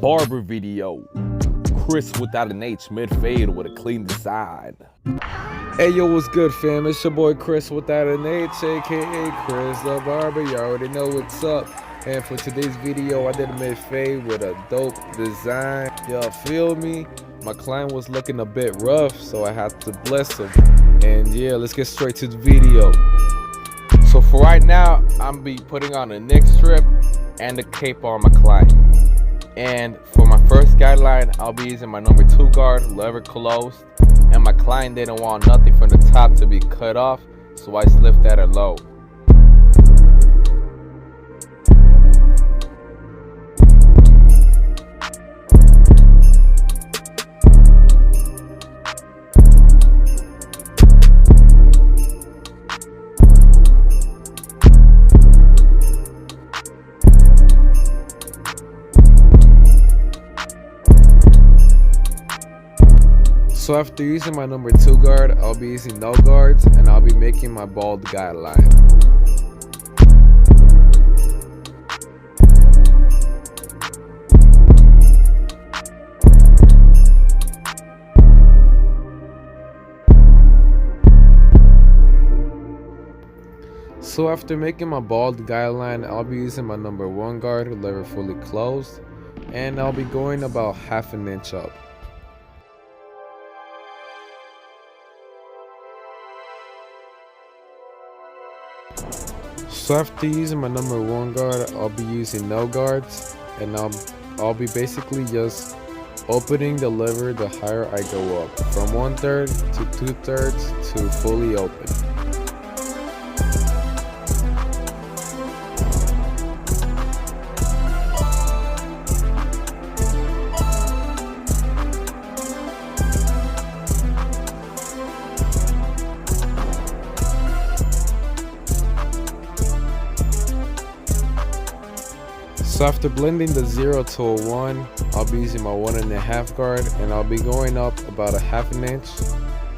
barber video. Cris without an H, mid fade with a clean design. Hey yo, what's good fam? It's your boy Cris without an H, aka Cris the Barber. You already know what's up. And for today's video, I did a mid fade with a dope design. Y'all feel me? My client was looking a bit rough, so I had to bless him. And yeah, let's get straight to the video. So for right now, I'm be putting on a neck strip and a cape on my client. And for my first guideline, I'll be using my number 2 guard, lever closed. And my client didn't want nothing from the top to be cut off, so I slipped that at low. So after using my number 2 guard, I'll be using no guards and I'll be making my bald guideline. So after making my bald guideline, I'll be using my number 1 guard, lever fully closed, and I'll be going about ½ an inch up. So after using my number 1 guard, I'll be using no guards, and I'll be basically just opening the lever the higher I go up, from 1/3 to 2/3 to fully open. So after blending the 0 to a 1, I'll be using my 1½ guard and I'll be going up about ½ an inch.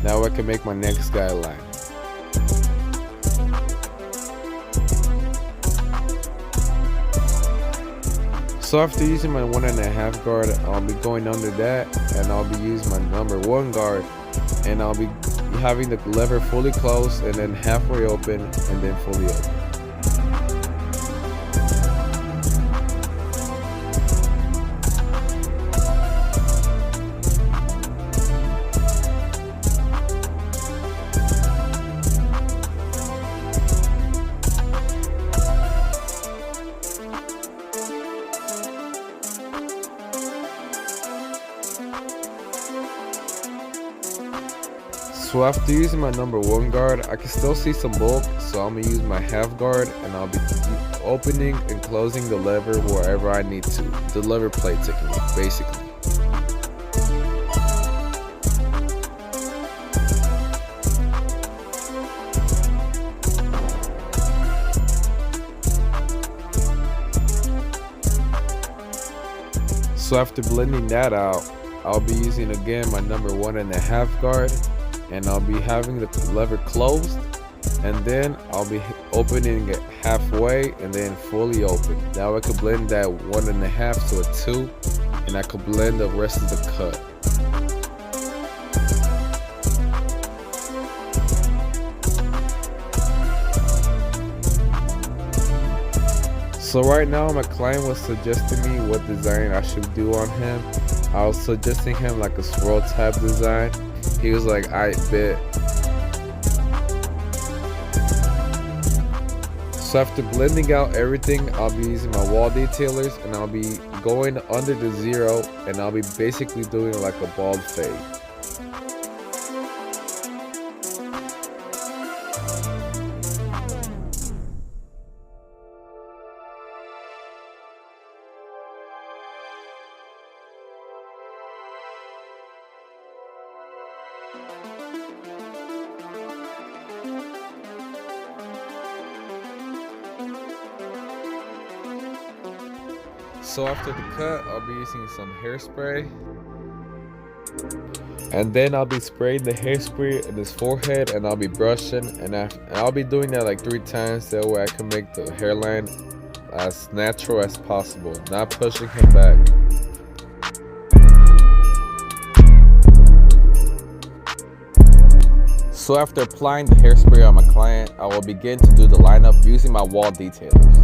Now I can make my next guideline. So after using my 1½ guard, I'll be going under that and I'll be using my number 1 guard and I'll be having the lever fully closed and then halfway open and then fully open. So after using my number 1 guard, I can still see some bulk, so I'm gonna use my ½ guard and I'll be opening and closing the lever wherever I need to. The lever plate technique, basically. So after blending that out, I'll be using again my number 1½ guard. And I'll be having the lever closed, and then I'll be opening it halfway and then fully open. Now I can blend that 1½ to a 2, and I can blend the rest of the cut. So right now my client was suggesting me what design I should do on him. I was suggesting him like a swirl type design. He was like, I bet. So after blending out everything, I'll be using my wall detailers and I'll be going under the 0 and I'll be basically doing like a bald fade. So after the cut, I'll be using some hairspray. And then I'll be spraying the hairspray in his forehead and I'll be brushing. And I'll be doing that like 3 times. That way I can make the hairline as natural as possible, not pushing him back. So after applying the hairspray on my client, I will begin to do the lineup using my wall detailers.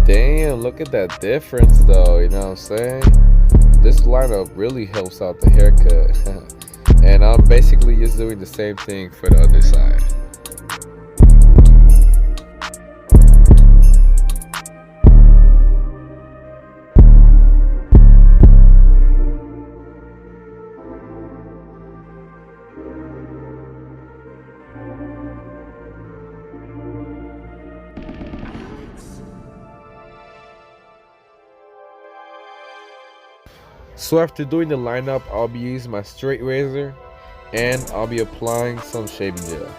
Damn, look at that difference though, you know what I'm saying? This lineup really helps out the haircut. And I'm basically just doing the same thing for the other side. So after doing the lineup, I'll be using my straight razor and I'll be applying some shaving gel.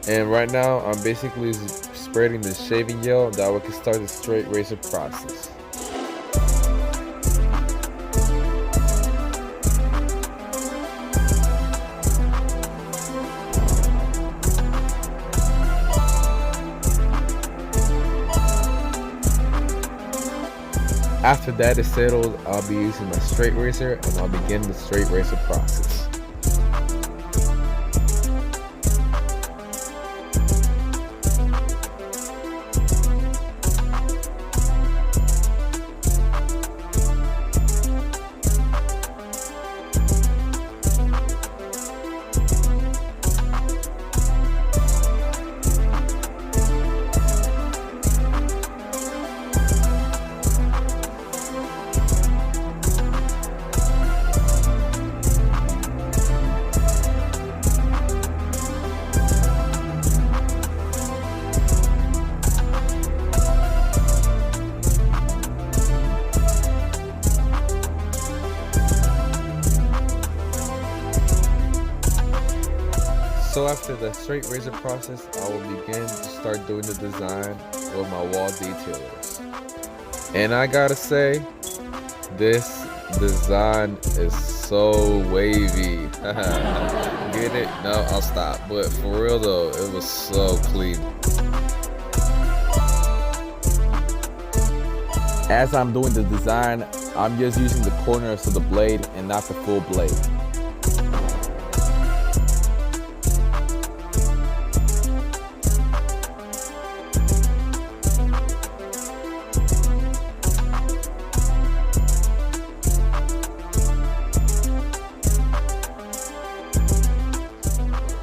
And right now I'm basically spreading the shaving gel that we can start the straight razor process. After that is settled, I'll be using my straight razor and I'll begin the straight razor process. So after the straight razor process, I will begin to start doing the design with my wall detailers. And I gotta say, this design is so wavy. Get it? No, I'll stop. But for real though, it was so clean. As I'm doing the design, I'm just using the corners of the blade and not the full blade.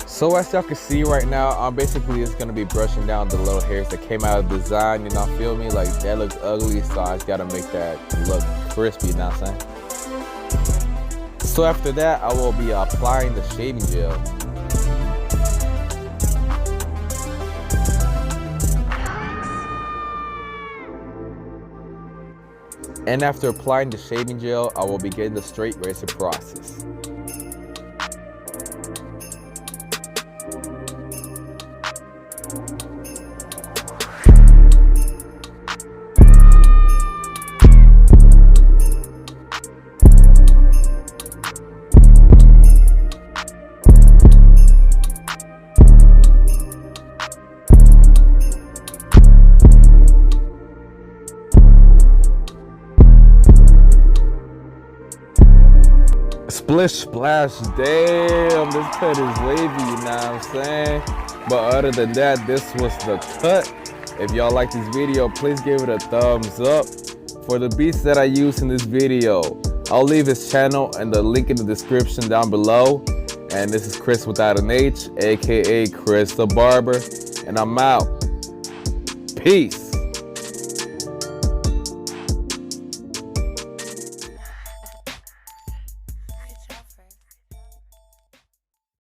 So as y'all can see right now, I'm basically just gonna be brushing down the little hairs that came out of the design, you know, feel me? Like that looks ugly, so I just gotta make that look crispy, you know what I'm saying? So after that, I will be applying the shaving gel. And after applying the shaving gel, I will begin the straight razor process. Splish splash, damn, this cut is wavy, you know what I'm saying? But other than that, this was the cut. If y'all like this video, please give it a thumbs up. For the beats that I use in this video, I'll leave his channel and the link in the description down below. And this is Cris.without.a.h, aka Chris the Barber, and I'm out. Peace.